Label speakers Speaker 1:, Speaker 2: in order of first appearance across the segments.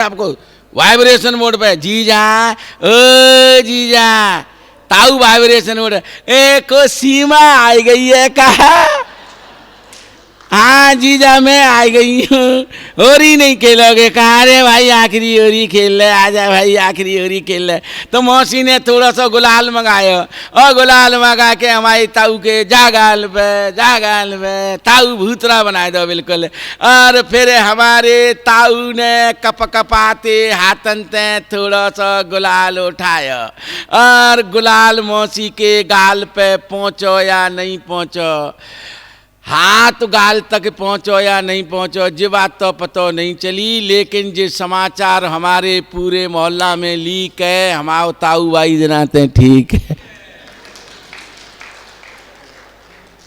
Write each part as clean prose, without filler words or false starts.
Speaker 1: आपको vibration mode पे जीजा, ओ जीजा, ताऊ वाइब्रेशन मोड। एक सीमा आई गई है कहा, हाँ जीजा मैं आ गई हूँ, होरी नहीं खेलोगे कहा, अरे भाई आखिरी होरी खेल ले, आजा भाई आखिरी होरी खेल ले। तो मौसी ने थोड़ा सा गुलाल मंगाया और गुलाल मंगा के हमारी ताऊ के जागाल पे ताऊ भूतरा बना दो बिल्कुल। और फिर हमारे ताऊ ने कप कपाते हाथन ते थोड़ा सा गुलाल उठाया और गुलाल मौसी के गाल पे पहुँचो या नहीं पहुँचो, हाथ गाल तक पहुँचो या नहीं पहुँचो, ये बात तो पता नहीं चली, लेकिन जो समाचार हमारे पूरे मोहल्ला में लीक है, हमारे ताऊ भाई जनाते हैं ठीक है।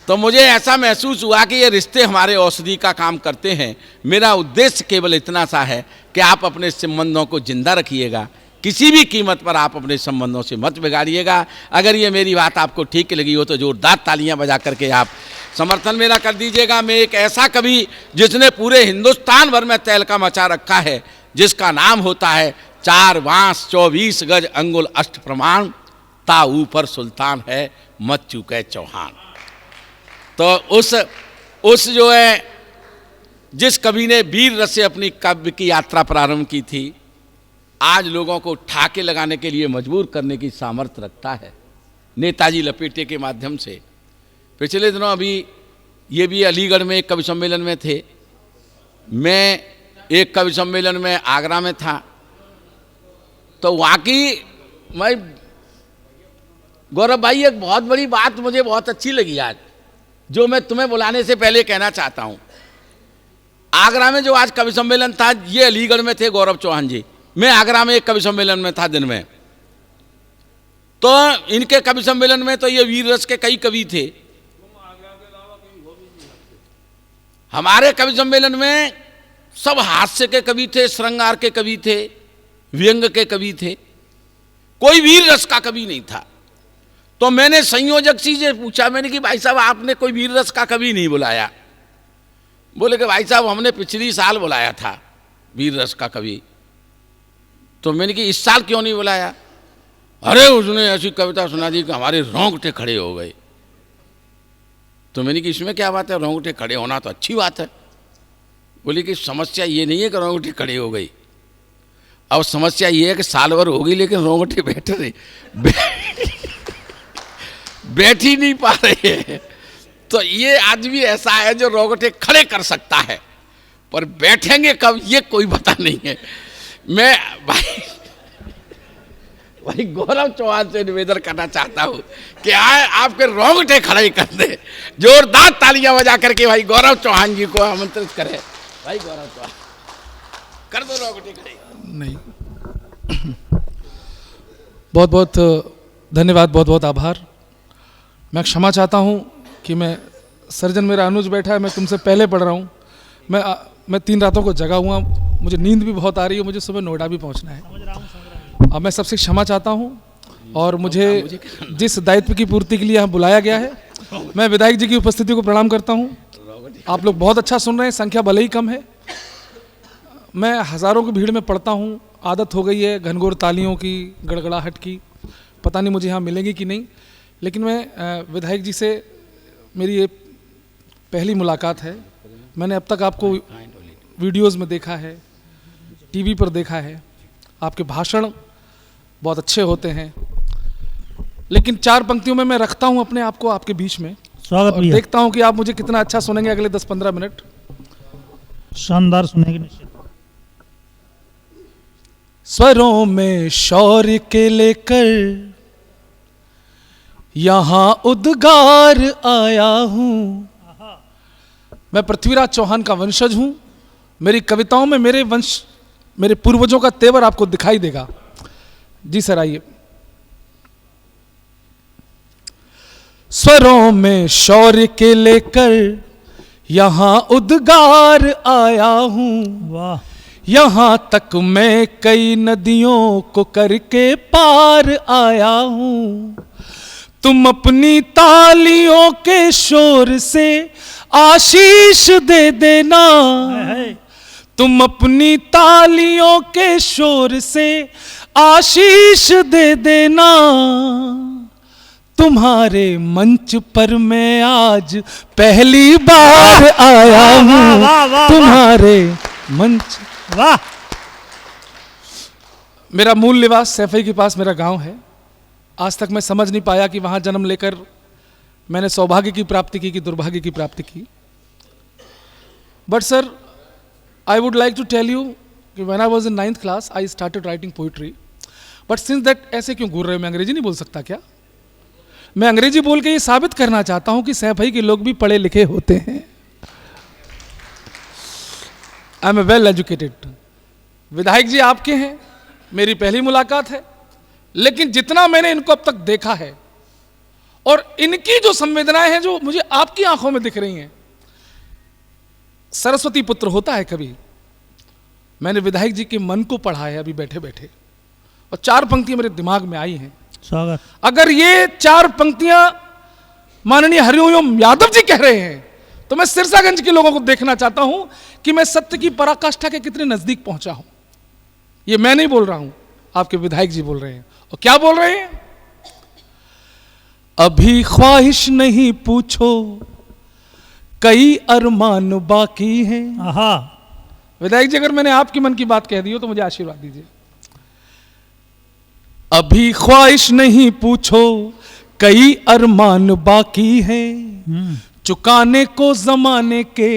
Speaker 1: तो मुझे ऐसा महसूस हुआ कि ये रिश्ते हमारे औषधि का काम करते हैं। मेरा उद्देश्य केवल इतना सा है कि आप अपने संबंधों को जिंदा रखिएगा, किसी भी कीमत पर आप अपने संबंधों से मत बिगाड़िएगा। अगर ये मेरी बात आपको ठीक लगी हो तो जोरदार तालियां बजा करके आप समर्थन मेरा कर दीजिएगा। मैं एक ऐसा कवि जिसने पूरे हिंदुस्तान भर में तहलका मचा रखा है, जिसका नाम होता है 4 बांस 24 गज अंगुल अष्ट प्रमाण, ता ऊपर सुल्तान है मत चूके चौहान। तो उस जो है जिस कवि ने वीर रस से अपनी काव्य की यात्रा प्रारंभ की थी, आज लोगों को ठाके लगाने के लिए मजबूर करने की सामर्थ्य रखता है नेताजी लपेटे के माध्यम से। पिछले दिनों अभी ये भी अलीगढ़ में एक कवि सम्मेलन में थे, मैं एक कवि सम्मेलन में आगरा में था। तो वाकई मैं गौरव भाई एक बहुत बड़ी बात मुझे बहुत अच्छी लगी आज, जो मैं तुम्हें बुलाने से पहले कहना चाहता हूँ। आगरा में जो आज कवि सम्मेलन था, ये अलीगढ़ में थे गौरव चौहान जी, मैं आगरा में एक कवि सम्मेलन में था दिन में। तो इनके कवि सम्मेलन में तो ये वीर रस के कई कवि थे, हमारे कवि सम्मेलन में सब हास्य के कवि थे, श्रृंगार के कवि थे, व्यंग के कवि थे, कोई वीर रस का कवि नहीं था। तो मैंने संयोजक से पूछा, मैंने कि भाई साहब आपने कोई वीर रस का कवि नहीं बुलाया? बोले कि भाई साहब हमने पिछली साल बुलाया था वीर रस का कवि। तो मैंने कि इस साल क्यों नहीं बुलाया? अरे उसने ऐसी कविता सुना दी कि हमारे रोंगटे खड़े हो गए। तो मैंने कि इसमें क्या बात है, रोंगटे खड़े होना तो अच्छी बात है। बोले कि समस्या ये नहीं है कि रोंगटे खड़े हो गई, अब समस्या ये है कि साल भर हो गई लेकिन रोंगटे बैठ ही नहीं पा रहे हैं। तो ये आदमी ऐसा है जो रोंगटे खड़े कर सकता है, पर बैठेंगे कब ये कोई पता नहीं है। मैं भाई गौरव चौहान से निवेदन करना चाहता हूँ कि आए आपके रोंगटे खड़े कर दे, जोरदार तालियां बजा करके भाई गौरव चौहान जी को आमंत्रित करें। भाई गौरव चौहान कर दो रोंगटे खड़े।
Speaker 2: नहीं बहुत बहुत धन्यवाद, बहुत बहुत आभार। मैं क्षमा चाहता हूँ कि मैं सर्जन मेरा अनुज बैठा है, मैं तुमसे पहले पढ़ रहा हूँ। मैं 3 रातों को जगा हुआ, मुझे नींद भी बहुत आ रही है, मुझे सुबह नोएडा भी पहुंचना है। अब मैं सबसे क्षमा चाहता हूं और मुझे जिस दायित्व की पूर्ति के लिए यहाँ बुलाया गया है, मैं विधायक जी की उपस्थिति को प्रणाम करता हूं। आप लोग बहुत अच्छा सुन रहे हैं, संख्या भले ही कम है। मैं हज़ारों की भीड़ में पढ़ता हूँ, आदत हो गई है घनघोर तालियों की, गड़गड़ाहट की। पता नहीं मुझे यहाँ मिलेंगी कि नहीं, लेकिन मैं विधायक जी से मेरी ये पहली मुलाकात है। मैंने अब तक आपको वीडियोज़ में देखा है, टीवी पर देखा है, आपके भाषण बहुत अच्छे होते हैं, लेकिन 4 पंक्तियों में मैं रखता हूं अपने आप को आपके बीच में।
Speaker 3: स्वागत भैया।
Speaker 2: देखता हूं कि आप मुझे कितना अच्छा सुनेंगे अगले 10-15 मिनट।
Speaker 3: शानदार सुनेंगे निश्चित।
Speaker 2: स्वरों में शौर्य के लेकर यहां उद्गार आया हूं। मैं पृथ्वीराज चौहान का वंशज हूं। मेरी कविताओं में मेरे पूर्वजों का तेवर आपको दिखाई देगा। जी सर आइए। स्वरों में शौर्य के लेकर यहां उद्गार आया हूं।
Speaker 3: वाह।
Speaker 2: यहां तक मैं कई नदियों को करके पार आया हूं। तुम अपनी तालियों के शोर से आशीष दे देना, तुम अपनी तालियों के शोर से आशीष दे देना, तुम्हारे मंच पर मैं आज पहली बार आया हूं,
Speaker 3: वाह, वाह,
Speaker 2: तुम्हारे मंच।
Speaker 3: वाह।
Speaker 2: मेरा मूल निवास सैफई के पास मेरा गांव है। आज तक मैं समझ नहीं पाया कि वहां जन्म लेकर मैंने सौभाग्य की प्राप्ति की कि दुर्भाग्य की प्राप्ति की। But sir, I would like to tell you कि when I was in 9th class I started writing poetry. But since that, ऐसे क्यों घूर रहे हो? मैं अंग्रेजी नहीं बोल सकता क्या? मैं अंग्रेजी बोल के ये साबित करना चाहता हूं कि सैफई के लोग भी पढ़े लिखे होते हैं। I am a well educated. विधायक जी आपके हैं, मेरी पहली मुलाकात है, लेकिन जितना मैंने इनको अब तक देखा है और इनकी जो संवेदनाएं हैं जो मुझे आपकी आंखों में दिख रही हैं, सरस्वती पुत्र होता है कभी। मैंने विधायक जी के मन को पढ़ा है अभी बैठे बैठे, और 4 पंक्तियां मेरे दिमाग में आई हैं।
Speaker 3: स्वागत।
Speaker 2: अगर ये 4 पंक्तियां माननीय हरिओम यादव जी कह रहे हैं, तो मैं सिरसागंज के लोगों को देखना चाहता हूं कि मैं सत्य की पराकाष्ठा के कितने नजदीक पहुंचा हूं। ये मैं नहीं बोल रहा हूं, आपके विधायक जी बोल रहे हैं। और क्या बोल रहे हैं? अभी ख्वाहिश नहीं पूछो, कई अरमान बाकी हैं।
Speaker 3: आहा।
Speaker 2: विधायक जी, अगर मैंने आपके मन की बात कह दी हो तो मुझे आशीर्वाद दीजिए। अभी ख्वाहिश नहीं पूछो, कई अरमान बाकी हैं, चुकाने को जमाने के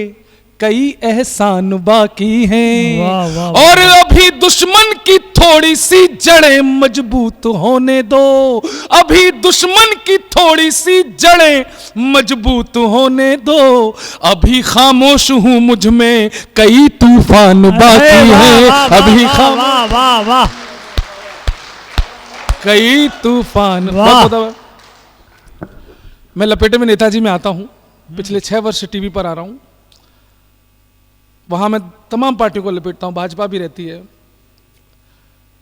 Speaker 2: कई एहसान बाकी हैं।
Speaker 3: वाह, वाह, वाह।
Speaker 2: और अभी दुश्मन की थोड़ी सी जड़ें मजबूत होने दो, अभी दुश्मन की थोड़ी सी जड़ें मजबूत होने दो, अभी खामोश हूं मुझ में कई तूफान बाकी हैं, अभी खामोश,
Speaker 3: वाह वाह वाह।
Speaker 2: कई तूफान।
Speaker 3: वाह।
Speaker 2: मैं लपेटे में नेताजी में आता हूं, पिछले 6 वर्ष से टीवी पर आ रहा हूं। वहां मैं तमाम पार्टियों को लपेटता हूं, भाजपा भी रहती है,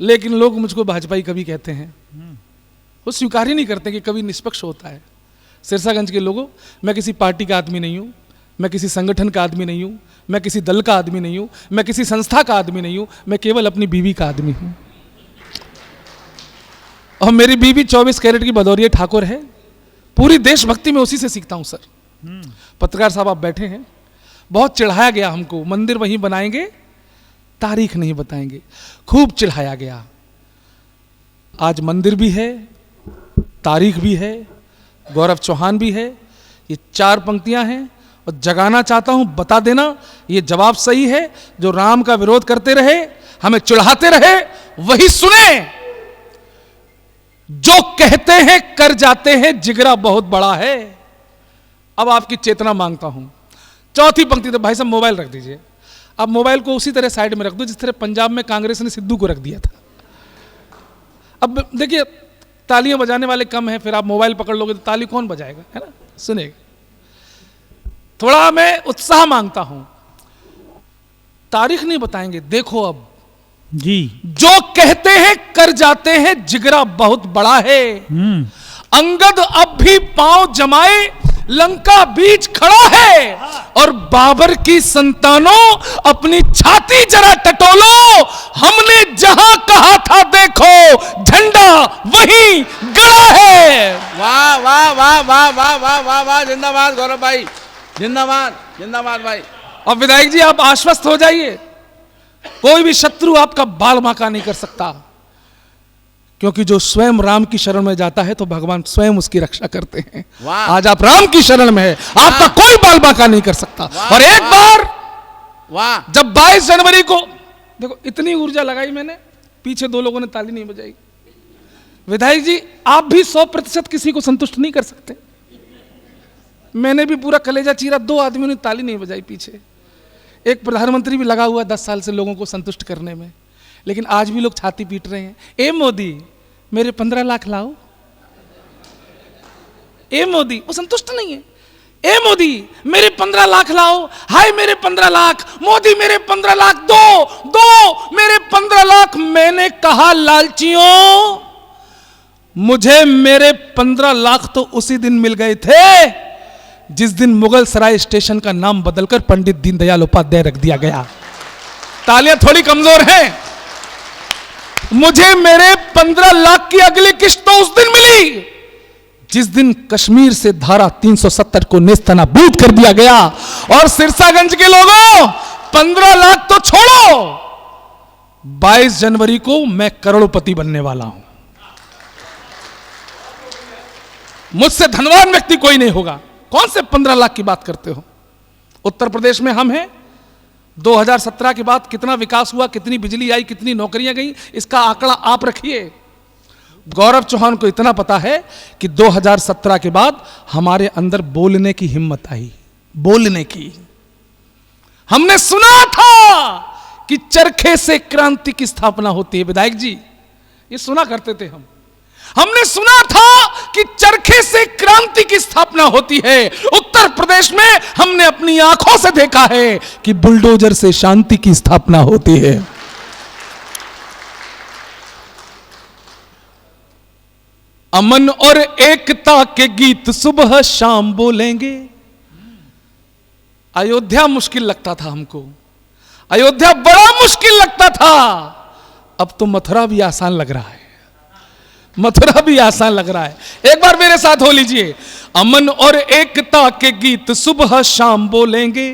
Speaker 2: लेकिन लोग मुझको भाजपा ही कभी कहते हैं। वो स्वीकार ही नहीं करते कि कभी निष्पक्ष होता है। सिरसागंज के लोगों, मैं किसी पार्टी का आदमी नहीं हूं, मैं किसी संगठन का आदमी नहीं हूं, मैं किसी दल का आदमी नहीं हूं, मैं किसी संस्था का आदमी नहीं हूं, मैं केवल अपनी बीवी का आदमी हूं। और मेरी बीवी 24 कैरेट की भदौरिया ठाकुर है। पूरी देशभक्ति में उसी से सीखता हूं सर। पत्रकार साहब आप बैठे हैं, बहुत चिढ़ाया गया हमको, मंदिर वहीं बनाएंगे, तारीख नहीं बताएंगे, खूब चिढ़ाया गया। आज मंदिर भी है, तारीख भी है, गौरव चौहान भी है। ये 4 पंक्तियां हैं और जगाना चाहता हूं, बता देना ये जवाब सही है। जो राम का विरोध करते रहे, हमें चिढ़ाते रहे, वही सुने। जो कहते हैं कर जाते हैं, जिगरा बहुत बड़ा है। अब आपकी चेतना मांगता हूं। 4थी पंक्ति, तो भाई साहब मोबाइल रख दीजिए। अब मोबाइल को उसी तरह साइड में रख दो जिस तरह पंजाब में कांग्रेस ने सिद्धू को रख दिया था। अब देखिए, तालियां बजाने वाले कम हैं, फिर आप मोबाइल पकड़ लोगे तो ताली कौन बजाएगा, है ना? सुनेगा। थोड़ा मैं उत्साह मांगता हूं। तारीख नहीं बताएंगे, देखो अब
Speaker 3: जी।
Speaker 2: जो कहते हैं कर जाते हैं, जिगरा बहुत बड़ा है। अंगद अब भी पांव जमाए, लंका बीच खड़ा है। और बाबर की संतानों, अपनी छाती जरा टटोलो, हमने जहां कहा था देखो, झंडा वहीं गड़ा है।
Speaker 1: वाह वाह वाह वाह वाह वाह वाह वाह, जिंदाबाद गौरव भाई, जिंदाबाद जिंदाबाद भाई।
Speaker 2: अब विधायक जी आप आश्वस्त हो जाइए, कोई भी शत्रु आपका बाल बांका नहीं कर सकता, क्योंकि जो स्वयं राम की शरण में जाता है तो भगवान स्वयं उसकी रक्षा करते हैं।
Speaker 1: वाह।
Speaker 2: आज आप राम की शरण में है, आपका कोई बाल बांका नहीं कर सकता। और एक बार
Speaker 1: वाह,
Speaker 2: जब 22 जनवरी को, देखो इतनी ऊर्जा लगाई मैंने, पीछे 2 लोगों ने ताली नहीं बजाई। विधायक जी आप भी 100% किसी को संतुष्ट नहीं कर सकते। मैंने भी पूरा कलेजा चीरा, 2 आदमियों ने ताली नहीं बजाई पीछे। एक प्रधानमंत्री भी लगा हुआ 10 साल से लोगों को संतुष्ट करने में, लेकिन आज भी लोग छाती पीट रहे हैं। ए मोदी मेरे 15 लाख लाओ। ए मोदी, वो संतुष्ट नहीं है। ए मोदी मेरे 15 लाख लाओ, हाय मेरे 15 लाख, मोदी मेरे 15 लाख दो मेरे 15 लाख। मैंने कहा लालचियों, मुझे मेरे 15 लाख तो उसी दिन मिल गए थे जिस दिन मुगल सराय स्टेशन का नाम बदलकर पंडित दीनदयाल उपाध्याय रख दिया गया। तालियां थोड़ी कमजोर हैं। मुझे मेरे 15 लाख की अगली किस्त तो उस दिन मिली जिस दिन कश्मीर से धारा 370 को नेस्तनाबूद कर दिया गया। और सिरसागंज के लोगों, 15 लाख तो छोड़ो, 22 जनवरी को मैं करोड़पति बनने वाला हूं। मुझसे धनवान व्यक्ति कोई नहीं होगा। कौन से 15 लाख की बात करते हो? उत्तर प्रदेश में हम हैं, 2017 के बाद कितना विकास हुआ, कितनी बिजली आई, कितनी नौकरियां गई, इसका आंकड़ा आप रखिए। गौरव चौहान को इतना पता है कि 2017 के बाद हमारे अंदर बोलने की हिम्मत आई, बोलने की। हमने सुना था कि चरखे से क्रांति की स्थापना होती है। विधायक जी, ये सुना करते थे हमने सुना था कि चरखे से क्रांति की स्थापना होती है। उत्तर प्रदेश में हमने अपनी आंखों से देखा है कि बुलडोजर से शांति की स्थापना होती है। अमन और एकता के गीत सुबह शाम बोलेंगे। अयोध्या मुश्किल लगता था हमको, अयोध्या बड़ा मुश्किल लगता था। अब तो मथुरा भी आसान लग रहा है, मथुरा भी आसान लग रहा है। एक बार मेरे साथ हो लीजिए। अमन और एकता के गीत सुबह शाम बोलेंगे,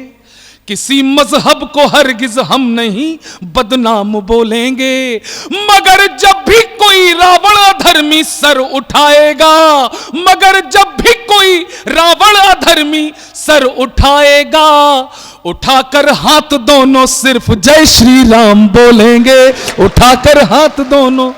Speaker 2: किसी मजहब को हरगिज हम नहीं बदनाम बोलेंगे। मगर जब भी कोई रावण अधर्मी सर उठाएगा, मगर जब भी कोई रावण अधर्मी सर उठाएगा, उठाकर हाथ दोनों सिर्फ जय श्री राम बोलेंगे। उठाकर हाथ दोनों